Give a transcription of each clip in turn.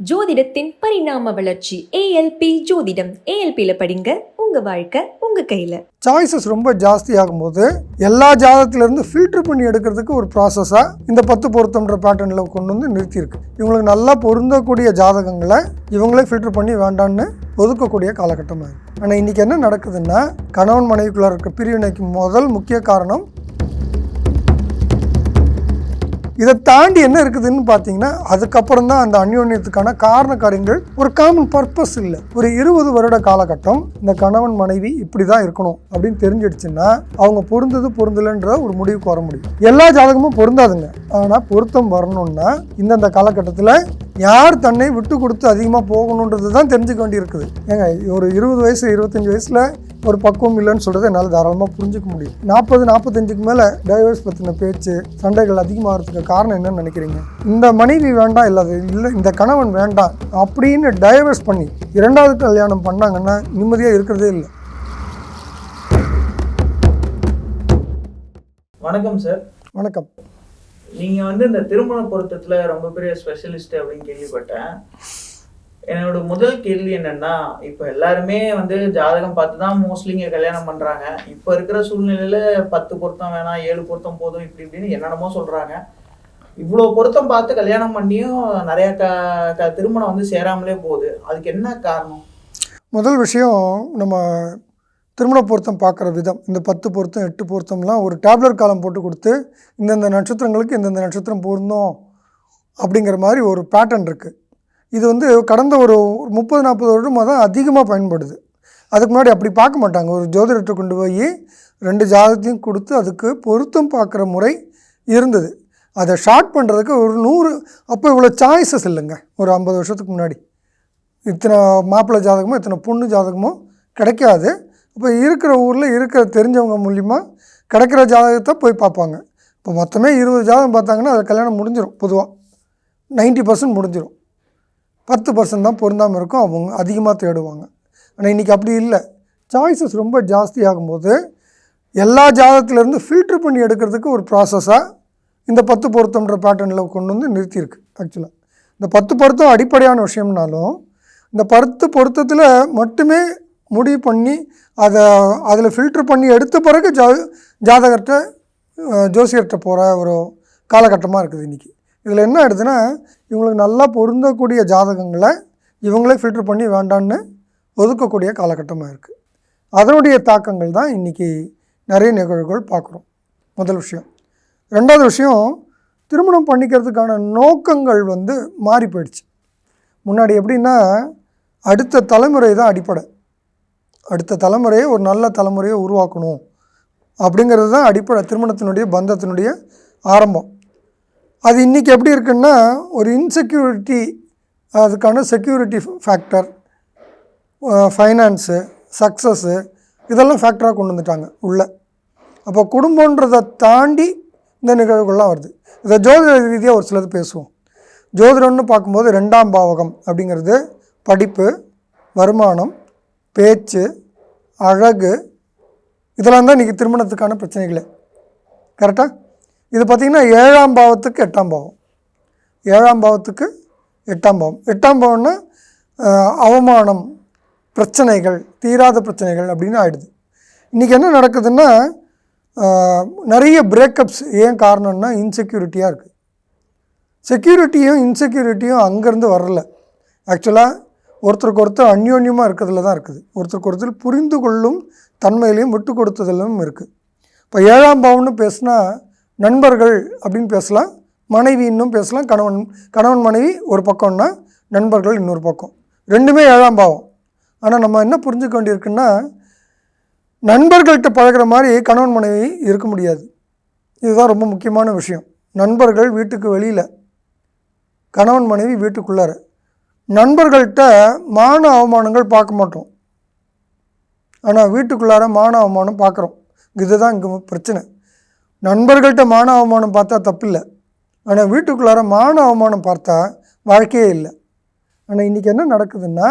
ஜோதிடத்தின் பரிணாம வளர்ச்சி ஏஎல்பி ஜோதிடம். ஏஎல்பியில் படிங்க, உங்கள் வாழ்க்கை உங்கள் கையில். சாய்ஸஸ் ரொம்ப ஜாஸ்தி ஆகும்போது எல்லா ஜாதகத்திலேருந்து ஃபில்டர் பண்ணி எடுக்கிறதுக்கு ஒரு ப்ராசஸாக இந்த 10 பொருத்தம்ன்ற பேட்டர்னில் கொண்டு வந்து நிறுத்தியிருக்கு. இவங்களுக்கு நல்லா பொருந்தக்கூடிய ஜாதகங்களை இவங்களே ஃபில்டர் பண்ணி வேண்டான்னு ஒதுக்கக்கூடிய காலகட்டமாக இருக்குது. ஆனால் இன்றைக்கி என்ன நடக்குதுன்னா, கணவன் மனைவிக்குள்ளே இருக்க பிரிவினைக்கு முதல் முக்கிய காரணம் இதை தாண்டி என்ன இருக்குதுன்னு பார்த்தீங்கன்னா, அதுக்கப்புறம் தான் அந்த அந்யோன்யத்துக்கான காரண காரியங்கள் ஒரு காமன் பர்பஸ் இல்லை. ஒரு 20 வருட காலகட்டம் இந்த கணவன் மனைவி இப்படி தான் இருக்கணும் அப்படின்னு தெரிஞ்சிடுச்சுன்னா அவங்க பொருந்தலைன்ற ஒரு முடிவுக்கு வர முடியும். எல்லா ஜாதகமும் பொருந்தாதுங்க. ஆனால் பொருத்தம் வரணும்னா இந்தந்த காலகட்டத்தில் யார் தன்னை விட்டு கொடுத்து அதிகமாக போகணுன்றது தான் தெரிஞ்சுக்க வேண்டி இருக்குது. ஏங்க, ஒரு 20 வயசு 25 வயசில் ஒரு பக்குவம் இல்லைன்னு சொல்கிறது என்னால் தாராளமாக புரிஞ்சுக்க முடியும். 40-45க்கு மேலே டைவர்ஸ் பற்றின பேச்சு சண்டைகள் அதிகமாகிறதுக்கு காரணம் என்னன்னு நினைக்கிறீங்க? இந்த மனைவி வேண்டாம், இல்லை இந்த கணவன் வேண்டாம் அப்படின்னு டைவர்ஸ் பண்ணி 2வது கல்யாணம் பண்ணாங்கன்னா நிம்மதியாக இருக்கிறதே இல்லை. வணக்கம் சார். வணக்கம். நீங்கள் இந்த திருமண பொருத்தத்தில் ரொம்ப பெரிய ஸ்பெஷலிஸ்ட் அப்படின்னு கேள்விப்பட்டேன். என்னோட முதல் கேள்வி என்னன்னா, இப்போ எல்லாருமே ஜாதகம் பார்த்து தான் மோஸ்ட்லி இங்கே கல்யாணம் பண்ணுறாங்க. இப்போ இருக்கிற சூழ்நிலையில் 10 பொருத்தம் வேணாம், 7 பொருத்தம் போதும், இப்படின்னு என்னென்னமோ சொல்கிறாங்க. இவ்வளோ பொருத்தம் பார்த்து கல்யாணம் பண்ணியும் நிறையா திருமணம் சேராமலே போகுது. அதுக்கு என்ன காரணம்? முதல் விஷயம், நம்ம திருமண பொருத்தம் பார்க்குற விதம். இந்த 10 பொருத்தம் 8 பொருத்தம்லாம் ஒரு டேப்லெட் காலம் போட்டு கொடுத்து இந்தந்த நட்சத்திரங்களுக்கு இந்தந்த நட்சத்திரம் பொருந்தோம் அப்படிங்கிற மாதிரி ஒரு பேட்டர்ன் இருக்குது. இது கடந்த ஒரு 30-40 வருடமாக தான் அதிகமாக பயன்படுது. அதுக்கு முன்னாடி அப்படி பார்க்க மாட்டாங்க. ஒரு ஜோதிடத்தை கொண்டு போய் 2 ஜாதகத்தையும் கொடுத்து அதுக்கு பொருத்தம் பார்க்குற முறை இருந்தது. அதை ஷார்ட் பண்ணுறதுக்கு ஒரு 100 அப்போ இவ்வளோ சாய்ஸஸ் இல்லைங்க. ஒரு 50 வருஷத்துக்கு முன்னாடி இத்தனை மாப்பிள்ளை ஜாதகமோ இத்தனை பொண்ணு ஜாதகமோ கிடைக்காது. இப்போ இருக்கிற ஊரில் இருக்கிற தெரிஞ்சவங்க மூலிமா கிடைக்கிற ஜாதகத்தை போய் பார்ப்பாங்க. இப்போ மொத்தமே 20 ஜாதகம் பார்த்தாங்கன்னா அது கல்யாணம் முடிஞ்சிடும். பொதுவாக 90% முடிஞ்சிடும். 10% தான் பொருந்தாமல் இருக்கும். அவங்க அதிகமாக தேடுவாங்க. ஆனால் இன்றைக்கி அப்படி இல்லை. சாய்ஸஸ் ரொம்ப ஜாஸ்தி ஆகும்போது எல்லா ஜாதகத்திலேருந்து ஃபில்டர் பண்ணி எடுக்கிறதுக்கு ஒரு ப்ராசஸாக இந்த 10 பொருத்தம்ன்ற பேட்டர்னில் கொண்டு வந்து நிறுத்தியிருக்கு. ஆக்சுவலாக இந்த 10 பொருத்தம் அடிப்படையான விஷயம்னாலும் இந்த 10 பொருத்தத்தில் மட்டுமே முடிவு பண்ணி அதில் ஃபில்டர் பண்ணி எடுத்த பிறகு ஜாதகர்கிட்ட ஜோசியர்கிட்ட போகிற ஒரு காலகட்டமாக இருக்குது இன்றைக்கி. இதில் என்ன ஆகிடுதுன்னா, இவங்களுக்கு நல்லா பொருந்தக்கூடிய ஜாதகங்களை இவங்களே ஃபில்டர் பண்ணி வேண்டான்னு ஒதுக்கக்கூடிய காலகட்டமாக இருக்குது. அதனுடைய தாக்கங்கள் தான் இன்றைக்கி நிறைய நிகழ்வுகள் பார்க்குறோம். முதல் விஷயம். 2வது விஷயம், திருமணம் பண்ணிக்கிறதுக்கான நோக்கங்கள் மாறி போயிடுச்சு. முன்னாடி எப்படின்னா, அடுத்த தலைமுறை தான் அடிப்படை. அடுத்த தலைமுறையை ஒரு நல்ல தலைமுறையை உருவாக்கணும் அப்படிங்கிறது தான் அடிப்படை. திருமணத்தினுடைய பந்தத்தினுடைய ஆரம்பம். அது இன்றைக்கி எப்படி இருக்குன்னா, ஒரு இன்செக்யூரிட்டி, அதுக்கான செக்யூரிட்டி ஃபேக்டர், ஃபைனான்ஸு, சக்ஸஸ்ஸு, இதெல்லாம் ஃபேக்டராக கொண்டு வந்துட்டாங்க உள்ள. அப்போ குடும்பன்றதை தாண்டி இந்த நிகழ்வுகள்லாம் வருது. இதை ஜோதிட ரீதியாக ஒரு சிலது பேசுவோம். ஜோதிடம்னு பார்க்கும்போது 2ஆம் பாவகம் அப்படிங்கிறது படிப்பு, வருமானம், பேச்சு, அழகு, இதெல்லாம் தான் இன்றைக்கி திருமணத்துக்கான பிரச்சனைகளே. கரெக்டாக? இது பார்த்திங்கன்னா 7ஆம் பாவத்துக்கு 8ஆம் பாவம், 7ஆம் பாவத்துக்கு 8ஆம் பாவம். 8ஆம் பாவம்னா அவமானம், பிரச்சனைகள், தீராத பிரச்சனைகள் அப்படின்னு ஆகிடுது. இன்றைக்கி என்ன நடக்குதுன்னா, நிறைய பிரேக்கப்ஸ். ஏன் காரணம்னா இன்செக்யூரிட்டியாக இருக்குது. செக்யூரிட்டியும் இன்செக்யூரிட்டியும் அங்கேருந்து வரல. ஆக்சுவலாக ஒருத்தருக்கு ஒருத்தர் அந்யோன்யமாக இருக்கிறதுல தான் இருக்குது. ஒருத்தருக்கு ஒருத்தர் புரிந்து கொள்ளும் தன்மையிலையும் விட்டு கொடுத்ததிலும் இருக்குது. இப்போ 7ஆம் பாவம்னு பேசுனா நண்பர்கள் அப்படின்னு பேசலாம், மனைவி இன்னும் பேசலாம், கணவன் மனைவி ஒரு பக்கம்னா நண்பர்கள் இன்னொரு பக்கம். 2மே 7ஆம் பாவம். ஆனால் நம்ம என்ன புரிஞ்சுக்க வேண்டியிருக்குன்னா, நண்பர்கள்ட்ட பழகிற மாதிரி கணவன் மனைவி இருக்க முடியாது. இதுதான் ரொம்ப முக்கியமான விஷயம். நண்பர்கள் வீட்டுக்கு வெளியில், கணவன் மனைவி வீட்டுக்குள்ளார. நண்பர்கள்ட்ட மான அவமானங்கள் பார்க்க மாட்டோம், ஆனால் வீட்டுக்குள்ளார மான அவமானம் பார்க்குறோம். இதுதான் இங்கே பிரச்சனை. நண்பர்கள்ட்ட மான அவமானம் பார்த்தா தப்பில்லை, ஆனால் வீட்டுக்குள்ளார மான அவமானம் பார்த்தா வாழ்க்கையே இல்லை. ஆனால் இன்றைக்கி என்ன நடக்குதுன்னா,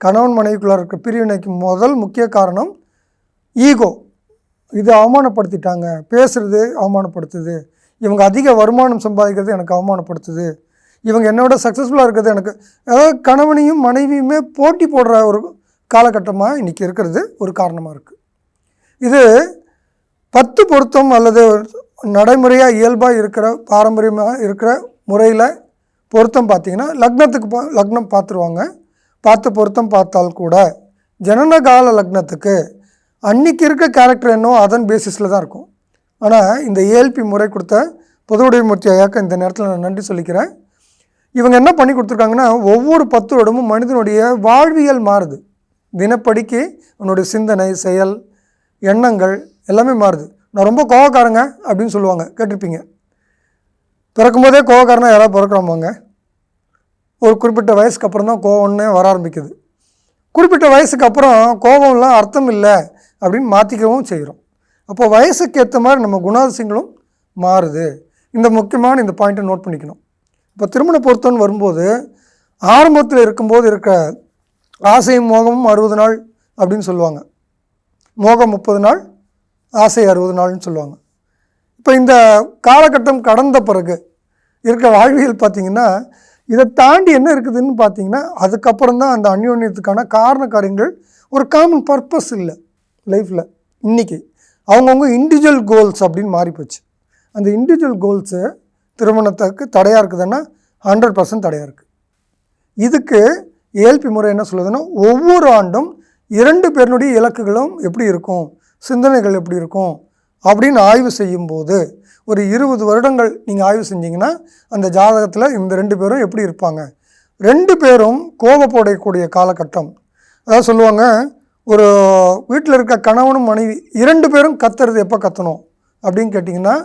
கணவன் மனைவிக்குள்ளார இருக்க பிரிவினைக்கு முதல் முக்கிய காரணம் ஈகோ. இது அவமானப்படுத்திட்டாங்க, பேசுகிறது அவமானப்படுத்துது, இவங்க அதிக வருமானம் சம்பாதிக்கிறது எனக்கு அவமானப்படுத்துது, இவங்க என்னோட சக்ஸஸ்ஃபுல்லாக இருக்கிறது எனக்கு, அதாவது கணவனையும் மனைவியுமே போட்டி போடுற ஒரு காலகட்டமாக இன்றைக்கி இருக்கிறது ஒரு காரணமாக இருக்குது. இது 10 பொருத்தம் அல்லது நடைமுறையாக இயல்பாக இருக்கிற பாரம்பரியமாக இருக்கிற முறையில் பொருத்தம் பார்த்திங்கன்னா லக்னத்துக்கு லக்னம் பார்த்துருவாங்க. பார்த்து பொருத்தம் பார்த்தால் கூட ஜனனகால லக்னத்துக்கு அன்றைக்கி இருக்க கேரக்டர் என்னோ அதன் பேசிஸில் தான் இருக்கும். ஆனால் இந்த ஏஎல்பி முறை கொடுத்த பொதுவுடைமூர்த்தி ஐயாக்கு இந்த நேரத்தில் நான் நன்றி சொல்லிக்கிறேன். இவங்க என்ன பண்ணி கொடுத்துருக்காங்கன்னா, ஒவ்வொரு 10 வருடமும் மனிதனுடைய வாழ்வியல் மாறுது. தினப்படிக்கு அவனுடைய சிந்தனை, செயல், எண்ணங்கள் எல்லாமே மாறுது. நான் ரொம்ப கோவக்காரங்க அப்படின்னு சொல்லுவாங்க, கேட்டிருப்பீங்க. பிறக்கும்போதே கோவக்காரனா யாராவது பிறக்கிறோமாங்க? ஒரு குறிப்பிட்ட வயசுக்கு அப்புறம் தான் கோவம்னே வர ஆரம்பிக்குது. குறிப்பிட்ட வயசுக்கு அப்புறம் கோபம்லாம் அர்த்தம் இல்லை அப்படின்னு மாற்றிக்கவும் செய்கிறோம். அப்போ வயசுக்கு ஏற்ற மாதிரி நம்ம குணாதிசயங்களும் மாறுது. இந்த முக்கியமான இந்த பாயிண்ட்டை நோட் பண்ணிக்கணும். இப்போ திருமண பொருத்தம்னு வரும்போது ஆரம்பத்தில் இருக்கும்போது இருக்க ஆசையும் மோகமும் 60 நாள் அப்படின்னு சொல்லுவாங்க. மோகம் 30 நாள், ஆசை 60 நாள்னு சொல்லுவாங்க. இப்போ இந்த காலகட்டம் கடந்த பிறகு இருக்க வாழ்வியல் பார்த்திங்கன்னா, இதை தாண்டி என்ன இருக்குதுன்னு பார்த்தீங்கன்னா, அதுக்கப்புறம் தான் அந்த அந்யோன்யத்துக்கான காரண காரியங்கள் ஒரு காமன் பர்பஸ் இல்லை லைஃப்பில். இன்றைக்கி அவங்கவுங்க இண்டிவிஜுவல் கோல்ஸ் அப்படின்னு மாறிப்போச்சு. அந்த இண்டிவிஜுவல் கோல்ஸு திருமணத்துக்கு தடையாக இருக்குதுன்னா 100% தடையாக இருக்குது. இதுக்கு ஏஎல்பி முறை என்ன சொல்லுதுன்னா, ஒவ்வொரு ஆண்டும் 2 பேருடைய இலக்குகளும் எப்படி இருக்கும், சிந்தனைகள் எப்படி இருக்கும் அப்படின்னு ஆய்வு செய்யும்போது ஒரு 20 வருடங்கள் நீங்கள் ஆய்வு செஞ்சிங்கன்னா அந்த ஜாதகத்தில் இந்த 2 பேரும் எப்படி இருப்பாங்க. 2 பேரும் கோபப்படக்கூடிய காலகட்டம். அதாவது சொல்லுவாங்க, ஒரு வீட்டில் இருக்க கணவனும் மனைவி 2 பேரும் கத்துறது எப்போ கத்தணும் அப்படின்னு கேட்டிங்கன்னா,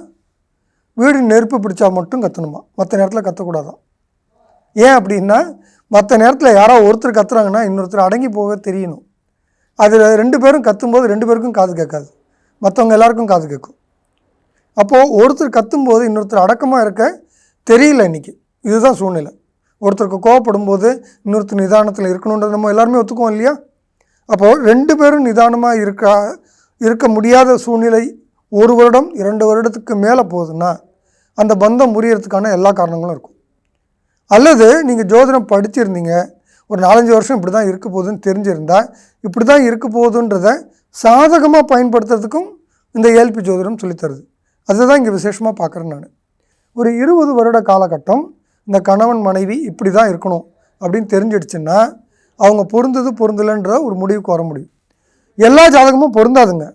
வீடு நெருப்பு பிடிச்சா மட்டும் கத்தணுமா, மற்ற நேரத்தில் கத்தக்கூடாதான். ஏன் அப்படின்னா, மற்ற நேரத்தில் யாரோ ஒருத்தர் கத்துறாங்கன்னா இன்னொருத்தர் அடங்கி போக தெரியணும். அதில் 2 பேரும் கத்தும்போது 2 பேருக்கும் காது கேட்காது, மற்றவங்க எல்லாருக்கும் காது கேட்கும். அப்போது ஒருத்தர் கத்தும்போது இன்னொருத்தர் அடக்கமாக இருக்க தெரியல. இன்றைக்கி இதுதான் சூழ்நிலை. ஒருத்தருக்கு கோவப்படும் போது இன்னொருத்தர் நிதானத்தில் இருக்கணுன்றது நம்ம எல்லாருமே ஒத்துக்குவோம் இல்லையா? அப்போது 2 பேரும் நிதானமாக இருக்க முடியாத சூழ்நிலை 1 வருடம் 2 வருடத்துக்கு மேலே போகுதுன்னா அந்த பந்தம் முறியறதுக்கான எல்லா காரணங்களும் இருக்கும். அல்லது நீங்கள் ஜோதிடம் படிச்சிருந்தீங்க, ஒரு 4-5 வருஷம் இப்படி தான் இருக்க போகுதுன்னு தெரிஞ்சிருந்தால் இப்படி தான் இருக்க போகுதுன்றதை சாதகமாக பயன்படுத்துறதுக்கும் இந்த ஏஎல்பி ஜோதிடம் சொல்லித்தருது. அதுதான் இங்கே விசேஷமாக பார்க்குறேன் நான். ஒரு 20 வருட காலகட்டம் இந்த கணவன் மனைவி இப்படி தான் இருக்கணும் அப்படின்னு தெரிஞ்சிடுச்சுன்னா அவங்க பொருந்தலைன்ற ஒரு முடிவுக்கு வர முடியும். எல்லா ஜாதகமும் பொருந்தாதுங்க.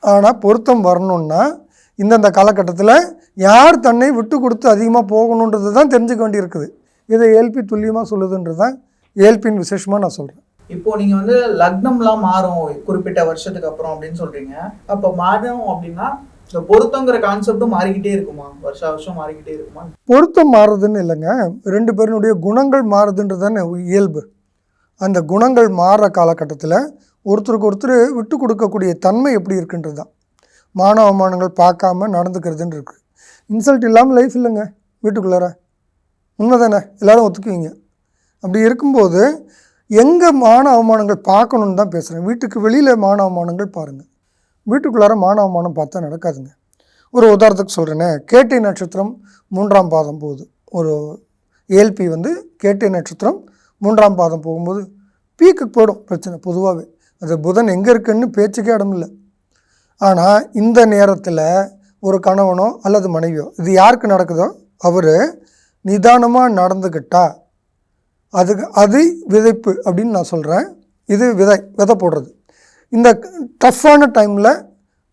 ஆனால் பொருத்தம் வரணுன்னா இந்தந்த காலகட்டத்தில் யார் தன்னை விட்டு கொடுத்து அதிகமாக போகணுன்றது தான் தெரிஞ்சுக்க வேண்டி இருக்குது. இதை ஏஎல்பி துல்லியமாக சொல்லுதுன்றது தான் ஏஎல்பின்னு விசேஷமாக நான் சொல்கிறேன். இப்போ நீங்கள் வந்து லக்னம்லாம் மாறும் குறிப்பிட்ட வருஷத்துக்கு அப்புறம் அப்படின்னு சொல்கிறீங்க. அப்போ மாறும் அப்படின்னா இந்த பொருத்தங்கிற கான்செப்டும் மாறிக்கிட்டே இருக்குமா? வருஷம் மாறிக்கிட்டே இருக்குமா? பொருத்தம் மாறுதுன்னு இல்லைங்க, 2 பேருனுடைய குணங்கள் மாறுதுன்றது தானே இயல்பு. அந்த குணங்கள் மாறுற காலகட்டத்தில் ஒருத்தருக்கு ஒருத்தர் விட்டு கொடுக்கக்கூடிய தன்மை எப்படி இருக்குன்றது தான். மான அவமானங்கள் பார்க்காம நடந்துக்கிறதுன்னு இருக்குது. இன்சல்ட் இல்லாமல் லைஃப் இல்லைங்க வீட்டுக்குள்ளார. உண்மை தானே, எல்லோரும் ஒத்துக்குவீங்க. அப்படி இருக்கும்போது எங்கே மான அவமானங்கள் பார்க்கணுன்னு தான் பேசுகிறேன். வீட்டுக்கு வெளியில் மான அவமானங்கள் பாருங்கள், வீட்டுக்குள்ளார மான அவமானம் பார்த்தா நடக்காதுங்க. ஒரு உதாரணத்துக்கு சொல்கிறேனே, கேட்டை நட்சத்திரம் 3ஆம் பாதம் போகுது. ஒரு ஏஎல்பி வந்து கேட்டை நட்சத்திரம் 3ஆம் பாதம் போகும்போது பீக்குக்கு போயிடும் பிரச்சனை. பொதுவாகவே அது புதன் எங்கே இருக்குன்னு பேச்சுக்கே இடமில்லை. ஆனால் இந்த நேரத்தில் ஒரு கணவனோ அல்லது மனைவியோ, இது யாருக்கு நடக்குதோ அவர் நிதானமாக நடந்துக்கிட்டா அது விதைப்பு அப்படின்னு நான் சொல்கிறேன். இது விதை போடுறது. இந்த டஃப்பான டைமில்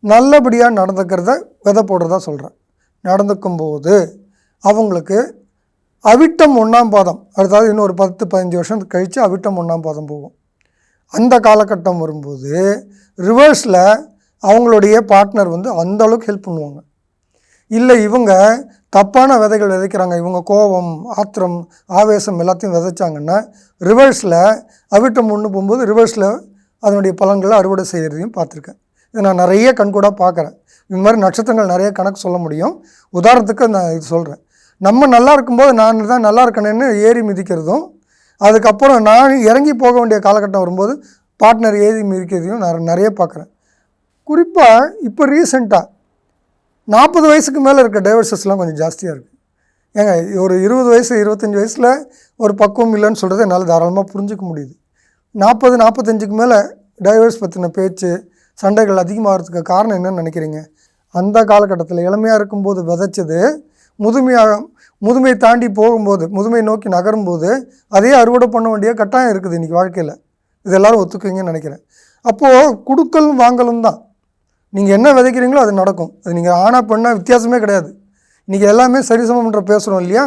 நல்லபடியாக நடந்துக்கிறத விதை போடுறதா சொல்கிறேன். நடந்துக்கும்போது அவங்களுக்கு அவிட்டம் 1ஆம் பாதம், அதாவது இன்னொரு 10-15 வருஷம் கழித்து அவிட்டம் 1ஆம் பாதம் போகும். அந்த காலகட்டம் வரும்போது ரிவர்ஸில் அவங்களுடைய பார்ட்னர் வந்து அந்த அளவுக்கு ஹெல்ப் பண்ணுவாங்க. இல்லை இவங்க தப்பான விதைகள் விதைக்கிறாங்க, இவங்க கோபம், ஆத்திரம், ஆவேசம் எல்லாத்தையும் விதைச்சாங்கன்னா ரிவர்ஸில் அவிட்டம் 1 போகும்போது ரிவர்ஸில் அதனுடைய பலன்களை அறுவடை செய்கிறதையும் பார்த்துருக்கேன். இதை நான் நிறைய கண்கூடாக பார்க்குறேன். இந்த மாதிரி நட்சத்திரங்கள் நிறைய கணக்கு சொல்ல முடியும். உதாரணத்துக்கு நான் இது சொல்கிறேன். நம்ம நல்லா இருக்கும்போது நான் தான் நல்லா இருக்கணுன்னு ஏறி மிதிக்கிறதும், அதுக்கப்புறம் நான் இறங்கி போக வேண்டிய காலகட்டம் வரும்போது பார்ட்னர் ஏறி மிதிக்கிறதையும் நான் நிறைய பார்க்குறேன். குறிப்பாக இப்போ ரீசெண்டாக 40 வயசுக்கு மேலே இருக்க டைவர்சஸ்லாம் கொஞ்சம் ஜாஸ்தியாக இருக்குது. ஏங்க ஒரு 20 வயசு 25 வயசில் ஒரு பக்குவம் இல்லைன்னு சொல்கிறது என்னால் தாராளமாக புரிஞ்சிக்க முடியுது. 40-45க்கு மேலே டைவர்ஸ் பற்றின பேச்சு சண்டைகள் அதிகமாகிறதுக்கு காரணம் என்னன்னு நினைக்கிறீங்க? அந்த காலகட்டத்தில் இளமையாக இருக்கும்போது விதைச்சது முதுமையை தாண்டி போகும்போது, முதுமை நோக்கி நகரும்போது அதே அறுவடை பண்ண வேண்டிய கட்டாயம் இருக்குது இன்றைக்கி வாழ்க்கையில். இது எல்லோரும் ஒத்துக்குவீங்கன்னு நினைக்கிறேன். அப்போது கொடுக்கலும் வாங்கலும் தான். நீங்கள் என்ன விதைக்கிறீங்களோ அது நடக்கும். அது நீங்கள் ஆணா பெண்ணா வித்தியாசமே கிடையாது. இன்றைக்கி எல்லாமே சரிசமம்ன்ற பேசுகிறோம் இல்லையா?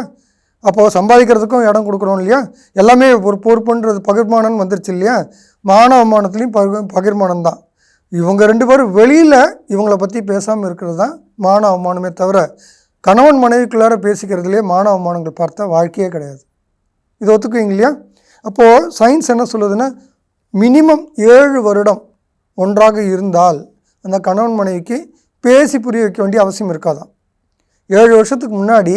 அப்போது சம்பாதிக்கிறதுக்கும் இடம் கொடுக்குறோம் இல்லையா? எல்லாமே ஒரு பொறுப்புன்றது பகிர்மானம் வந்துருச்சு இல்லையா? அவமானத்துலேயும் பகிர்மானம் தான். இவங்க 2 பேரும் வெளியில் இவங்கள பற்றி பேசாமல் இருக்கிறது தான் அவமானமே தவிர கணவன் மனைவிக்குள்ளார பேசிக்கிறதுலேயே அவமானங்கள் பார்த்தா வாழ்க்கையே கிடையாது. இது ஒத்துக்குவீங்க இல்லையா? அப்போது சயின்ஸ் என்ன சொல்லுதுன்னா, மினிமம் 7 வருடம் ஒன்றாக இருந்தால் அந்த கணவன் மனைவிக்கு பேசி புரிய வைக்க வேண்டிய அவசியம் இருக்காதான். 7 வருஷத்துக்கு முன்னாடி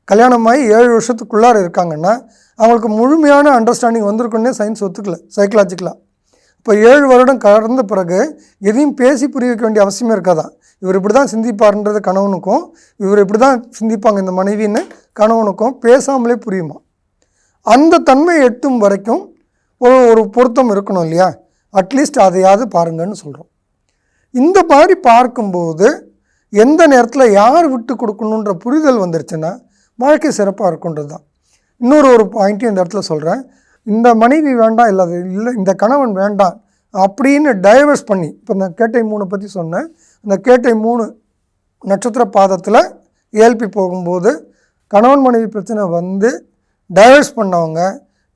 கல்யாணமாகி 7 வருஷத்துக்குள்ளார இருக்காங்கன்னா அவங்களுக்கு முழுமையான அண்டர்ஸ்டாண்டிங் வந்திருக்குன்னே சயின்ஸ் ஒத்துக்கல, சைக்கலாஜிக்கலாக. இப்போ 7 வருடம் கடந்த பிறகு எதையும் பேசி புரிய வைக்க வேண்டிய அவசியமே இருக்காதான். இவர் இப்படி தான் சிந்திப்பார்ன்றது கணவனுக்கும், இவர் இப்படி தான் சிந்திப்பாங்க இந்த மனைவின்னு கணவனுக்கும் பேசாமலே புரியுமா. அந்த தன்மை எட்டும் வரைக்கும் ஒரு பொருத்தம் இருக்கணும் இல்லையா? அட்லீஸ்ட் அதையாவது பாருங்கன்னு சொல்கிறோம். இந்த மாதிரி பார்க்கும்போது எந்த நேரத்தில் யார் விட்டு கொடுக்கணுன்ற புரிதல் வந்துருச்சுன்னா வாழ்க்கை சிறப்பாக இருக்குன்றது தான். இன்னொரு பாயிண்ட்டையும் இந்த இடத்துல சொல்கிறேன். இந்த மனைவி வேண்டாம், இல்லை இந்த கணவன் வேண்டாம் அப்படின்னு டைவர்ஸ் பண்ணி, இப்போ இந்த கேட்டை 3 பற்றி சொன்னேன். இந்த கேட்டை 3 நட்சத்திர பாதத்தில் ஏல்பி போகும்போது கணவன் மனைவி பிரச்சனை வந்து டைவர்ஸ் பண்ணவங்க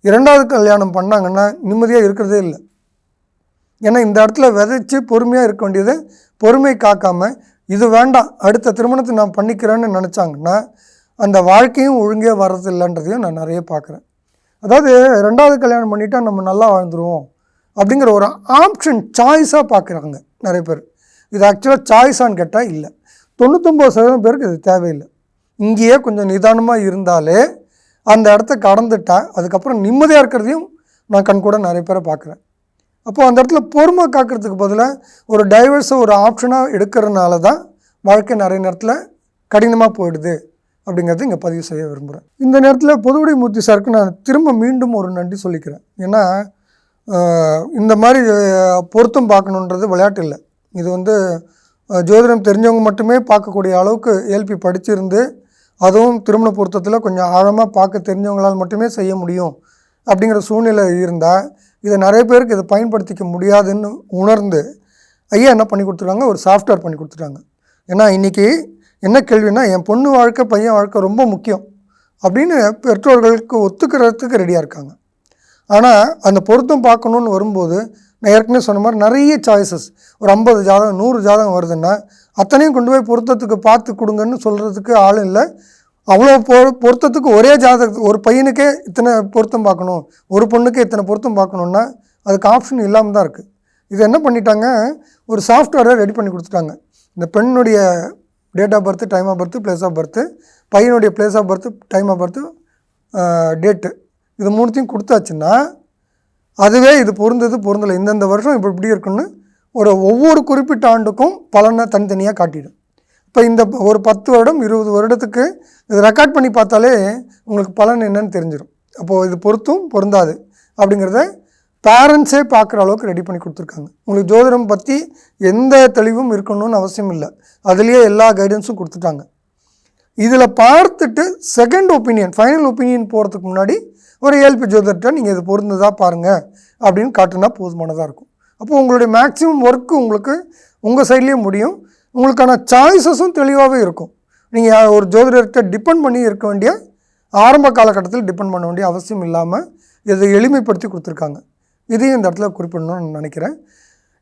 2வது கல்யாணம் பண்ணாங்கன்னா நிம்மதியாக இருக்கிறதே இல்லை. ஏன்னா இந்த இடத்துல விதைச்சி பொறுமையாக இருக்க வேண்டியது பொறுமை காக்காமல் இது வேண்டாம் அடுத்த திருமணத்தை நான் பண்ணிக்கிறேன்னு நினச்சாங்கன்னா அந்த வாழ்க்கையும் ஒழுங்கே வர்றதில்லைன்றதையும் நான் நிறைய பார்க்குறேன். அதாவது 2வது கல்யாணம் பண்ணிட்டா நம்ம நல்லா வாழ்ந்துருவோம் அப்படிங்கிற ஒரு ஆப்ஷன் சாய்ஸாக பார்க்குறாங்க நிறைய பேர். இது ஆக்சுவலாக சாய்ஸான்னு கேட்டால் இல்லை. 99% பேருக்கு இது தேவையில்லை. இங்கேயே கொஞ்சம் நிதானமாக இருந்தாலே அந்த இடத்த கடந்துட்டா அதுக்கப்புறம் நிம்மதியாக இருக்கிறதையும் நான் கண் கூட நிறைய பேரை பார்க்குறேன். அப்போது அந்த இடத்துல பொறுமை காக்கிறதுக்கு பதிலாக ஒரு டைவர்ஸை ஒரு ஆப்ஷனாக எடுக்கிறதுனால தான் வாழ்க்கை நிறைய நேரத்தில் கடினமாக போயிடுது அப்படிங்கிறது இங்கே பதிவு செய்ய விரும்புகிறேன். இந்த நேரத்தில் பொதுவுடை மூர்த்தி சாருக்கு நான் மீண்டும் ஒரு நன்றி சொல்லிக்கிறேன். ஏன்னா இந்த மாதிரி பொருத்தம் பார்க்கணுன்றது விளையாட்டு இல்லை. இது ஜோதிடம் தெரிஞ்சவங்க மட்டுமே பார்க்கக்கூடிய அளவுக்கு ஏல்பி படிச்சிருந்து அதுவும் திருமண பொருத்தத்தில் கொஞ்சம் ஆழமாக பார்க்க தெரிஞ்சவங்களால் மட்டுமே செய்ய முடியும் அப்படிங்கிற சூழ்நிலை இருந்தால் இதை நிறைய பேருக்கு இதை பயன்படுத்திக்க முடியாதுன்னு உணர்ந்து ஐயா என்ன பண்ணி கொடுத்துருக்காங்க, ஒரு சாஃப்ட்வேர் பண்ணி கொடுத்துட்டாங்க. ஏன்னா இன்றைக்கி என்ன கேள்வின்னா, என் பொண்ணு வாழ்க்கை பையன் வாழ்க்கை ரொம்ப முக்கியம் அப்படின்னு பெற்றோர்களுக்கு ஒத்துக்கிறதுக்கு ரெடியாக இருக்காங்க. ஆனால் அந்த பொருத்தம் பார்க்கணுன்னு வரும்போது நான் ஏற்கனவே சொன்ன மாதிரி நிறைய சாய்ஸஸ், ஒரு 50 ஜாதகம் 100 ஜாதகம் வருதுன்னா அத்தனையும் கொண்டு போய் பொருத்தத்துக்கு பார்த்து கொடுங்கன்னு சொல்கிறதுக்கு ஆள் இல்லை. அவ்வளோ பொருத்தத்துக்கு ஒரே ஜாதகத்துக்கு ஒரு பையனுக்கே இத்தனை பொருத்தம் பார்க்கணும், ஒரு பொண்ணுக்கே இத்தனை பொருத்தம் பார்க்கணுன்னா அதுக்கு ஆப்ஷன் இல்லாமல் தான் இருக்குது. இது என்ன பண்ணிட்டாங்க, ஒரு சாஃப்ட்வேரை ரெடி பண்ணி கொடுத்துட்டாங்க. இந்த பெண்ணுடைய date of birth, time of birth, place of birth, பையனுடைய place of birth, time of birth, date, இது 3த்தையும் கொடுத்தாச்சுன்னா அதுவே இது பொருந்தலை, இந்தந்த வருஷம் இப்படி இருக்குன்னு ஒவ்வொரு குறிப்பிட்ட ஆண்டுக்கும் பலனை தனித்தனியாக காட்டிடும். இப்போ இந்த ஒரு 10 வருடம் 20 வருடத்துக்கு இது ரெக்கார்ட் பண்ணி பார்த்தாலே உங்களுக்கு பலன் என்னன்னு தெரிஞ்சிடும். அப்போது இது பொருத்தும் பொருந்தாது அப்படிங்கிறத பேரண்ட்ஸே பார்க்குற அளவுக்கு ரெடி பண்ணி கொடுத்துருக்காங்க. உங்களுக்கு ஜோதிடம் பற்றி எந்த தெளிவும் இருக்கணும்னு அவசியம் இல்லை, அதுலேயே எல்லா கைடன்ஸும் கொடுத்துட்டாங்க. இதில் பார்த்துட்டு செகண்ட் ஒப்பீனியன், ஃபைனல் ஒப்பீனியன் போகிறதுக்கு முன்னாடி ஒரு ஏல்பி ஜோதிடர்கிட்ட நீங்கள் இது பொருந்ததாக பாருங்கள் அப்படின்னு காட்டுனா போதுமானதாக இருக்கும். அப்போது உங்களுடைய மேக்ஸிமம் ஒர்க்கு உங்களுக்கு உங்கள் சைட்லேயே முடியும். உங்களுக்கான சாய்ஸஸும் தெளிவாகவே இருக்கும். நீங்கள் ஒரு ஜோதிடர்கிட்ட டிபெண்ட் பண்ணி இருக்க வேண்டிய ஆரம்ப காலகட்டத்தில் டிபெண்ட் பண்ண வேண்டிய அவசியம் இல்லாமல் இதை எளிமைப்படுத்தி கொடுத்துருக்காங்க. இதையும் இந்த இடத்துல குறிப்பிடணும்னு நான் நினைக்கிறேன்.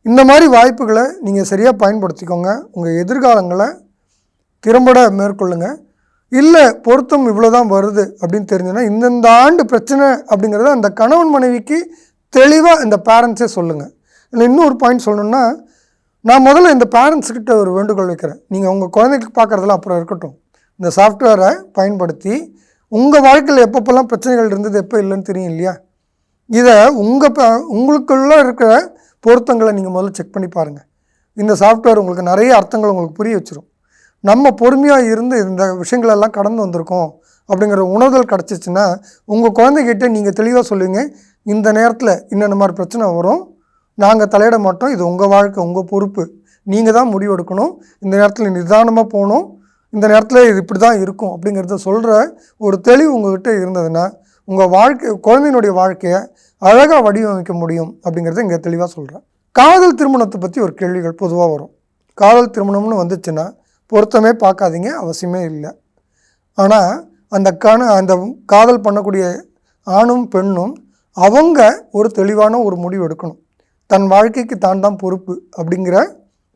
இந்த மாதிரி வாய்ப்புகளை நீங்கள் சரியாக பயன்படுத்திக்கோங்க. உங்கள் எதிர்காலங்களை திறம்பட மேற்கொள்ளுங்கள். இல்லை பொருத்தம் இவ்வளோ தான் வருது அப்படின்னு தெரிஞ்சுன்னா இந்தந்த ஆண்டு பிரச்சனை அப்படிங்கிறத அந்த கணவன் மனைவிக்கு தெளிவாக இந்த பேரண்ட்ஸே சொல்லுங்கள். இல்லை இன்னொரு பாயிண்ட் சொல்லணுன்னா, நான் முதல்ல இந்த பேரண்ட்ஸ்கிட்ட ஒரு வேண்டுகோள் வைக்கிறேன். நீங்கள் உங்கள் குழந்தைக்கு பார்க்குறதெல்லாம் அப்புறம் இருக்கட்டும், இந்த சாஃப்ட்வேரை பயன்படுத்தி உங்கள் வாழ்க்கையில் எப்பப்பெல்லாம் பிரச்சனைகள் இருந்தது எப்போ இல்லைன்னு தெரியும் இல்லையா, இதை உங்களுக்குள்ளே இருக்கிற பொருத்தங்களை நீங்கள் முதல்ல செக் பண்ணி பாருங்கள். இந்த சாஃப்ட்வேர் உங்களுக்கு நிறைய அர்த்தங்கள் உங்களுக்கு புரிய வச்சிடும். நம்ம பொறுமையாக இருந்து இந்த விஷயங்களெல்லாம் கடந்து வந்திருக்கோம் அப்படிங்கிற உணர்தல் கிடச்சிச்சின்னா உங்கள் குழந்தைகிட்ட நீங்கள் தெளிவாக சொல்லுவீங்க, இந்த நேரத்தில் இன்னென்ன மாதிரி பிரச்சனை வரும், நாங்கள் தலையிட மாட்டோம், இது உங்கள் வாழ்க்கை, உங்கள் பொறுப்பு, நீங்கள் தான் முடிவு எடுக்கணும், இந்த நேரத்தில் நிதானமாக போகணும், இந்த நேரத்தில் இது இப்படி தான் இருக்கும் அப்படிங்கிறத சொல்கிற ஒரு தெளிவு உங்கள்கிட்ட இருந்ததுன்னா உங்கள் வாழ்க்கை, குழந்தையினுடைய வாழ்க்கையை அழகாக வடிவமைக்க முடியும் அப்படிங்கிறத இங்கே தெளிவாக சொல்கிறேன். காதல் திருமணத்தை பற்றி ஒரு கேள்விகள் பொதுவாக வரும். காதல் திருமணம்னு வந்துச்சுன்னா பொருத்தமே பார்க்காதீங்க, அவசியமே இல்லை. ஆனால் அந்த காதல் பண்ணக்கூடிய ஆணும் பெண்ணும் அவங்க ஒரு தெளிவான ஒரு முடிவு எடுக்கணும். தன் வாழ்க்கைக்கு தான் பொறுப்பு அப்படிங்கிற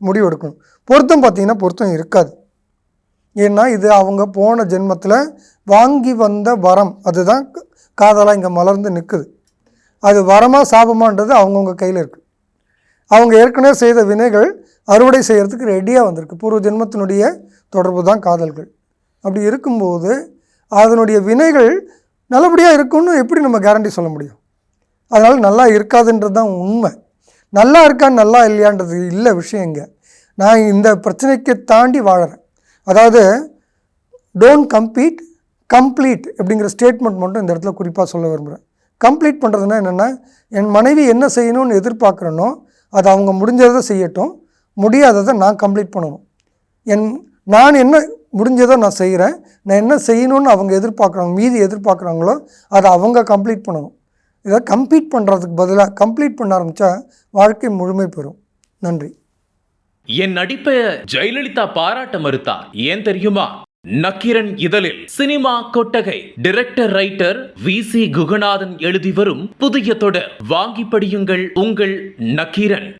முடிவு எடுக்கணும். பொருத்தம் பார்த்திங்கன்னா பொருத்தம் இருக்காது. ஏன்னா இது அவங்க போன ஜென்மத்தில் வாங்கி வந்த வரம், அதுதான் காதலாக இங்கே மலர்ந்து நிற்குது. அது வரமாக சாபமான்றது அவங்கவுங்க கையில் இருக்குது. அவங்க ஏற்கனவே செய்த வினைகள் அறுவடை செய்கிறதுக்கு ரெடியாக வந்திருக்கு. பூர்வ ஜென்மத்தினுடைய தொடர்பு தான் காதல்கள். அப்படி இருக்கும்போது அதனுடைய வினைகள் நல்லபடியாக இருக்குன்னு எப்படி நம்ம கேரண்டி சொல்ல முடியும்? அதனால் நல்லா இருக்காதுன்றது தான் உண்மை. நல்லா இருக்கா நல்லா இல்லையான்றது இல்லை விஷயங்க. நான் இந்த பிரச்சனைக்கு தாண்டி வாழறேன். அதாவது டோன்ட் கம்ப்ளீட் அப்படிங்கிற ஸ்டேட்மெண்ட் மட்டும் இந்த இடத்துல குறிப்பாக சொல்ல விரும்புகிறேன். கம்ப்ளீட் பண்ணுறதுனா என்னென்னா, என் மனைவி என்ன செய்யணும்னு எதிர்பார்க்குறேனோ அதை அவங்க முடிஞ்சதை செய்யட்டும், முடியாததை நான் கம்ப்ளீட் பண்ணணும். நான் என்ன முடிஞ்சதை நான் செய்கிறேன், நான் என்ன செய்யணும்னு அவங்க எதிர்பார்க்குறாங்க, மீதி எதிர்பார்க்குறாங்களோ அதை அவங்க கம்ப்ளீட் பண்ணணும். இதை கம்ப்ளீட் பண்ணுறதுக்கு பதிலாக கம்ப்ளீட் பண்ண ஆரம்பித்தா வாழ்க்கை முழுமை பெறும். நன்றி. என் நடிப்பை ஜெயலலிதா பாராட்ட மறுத்தார், ஏன் தெரியுமா? நக்கீரன் இதழில் சினிமா கொட்டகை டைரக்டர் ரைட்டர் VC குகநாதன் எழுதி வரும் புதிய தொடர் வாங்கி படியுங்கள் உங்கள் நக்கீரன்.